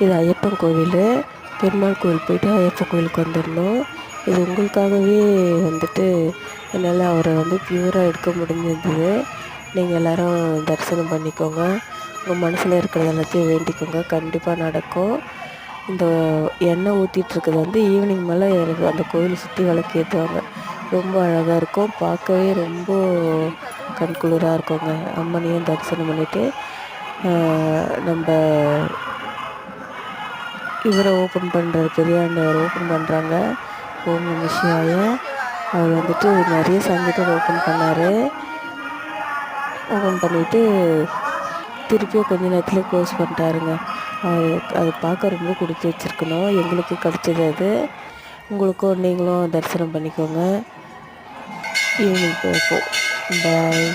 இது ஐயப்பன் கோவில். பெருமாள் கோவில் போயிட்டு ஐயப்பன் கோவிலுக்கு வந்துடணும். இது உங்களுக்காகவே வந்துட்டு என்னால் அவரை ப்யூராக எடுக்க முடிஞ்சது. நீங்கள் எல்லோரும் தரிசனம் பண்ணிக்கோங்க. உங்கள் மனசில் இருக்கிறது எல்லாத்தையும் வேண்டிக்கோங்க, கண்டிப்பாக நடக்கும். இந்த எண்ணெய் ஊற்றிட்டுருக்கிறது ஈவினிங் மேலே அந்த கோவிலை சுற்றி விளக்கு ஏற்றுவாங்க. ரொம்ப அழகாக இருக்கும், பார்க்கவே ரொம்ப கண்குளிராக இருக்குங்க. அம்மனையும் தரிசனம் பண்ணிவிட்டு நம்ம இவரை ஓப்பன் பண்ணுறாரு, பெரியாண்டவர் ஓப்பன் பண்ணுறாங்க. ஓம் நம சிவாய. அவர் நிறைய சங்கீதம் ஓப்பன் பண்ணார். ஓப்பன் பண்ணிவிட்டு திருப்பியும் கொஞ்ச நேரத்தில் க்ளோஸ் பண்ணிட்டாருங்க. அது பார்க்க ரொம்ப கொடுத்து வச்சுருக்கணும். எங்களுக்கு கிடச்சது அது. உங்களுக்கும் நீங்களும் தரிசனம் பண்ணிக்கோங்க. ஈவினிங் போப்போம். பாய்.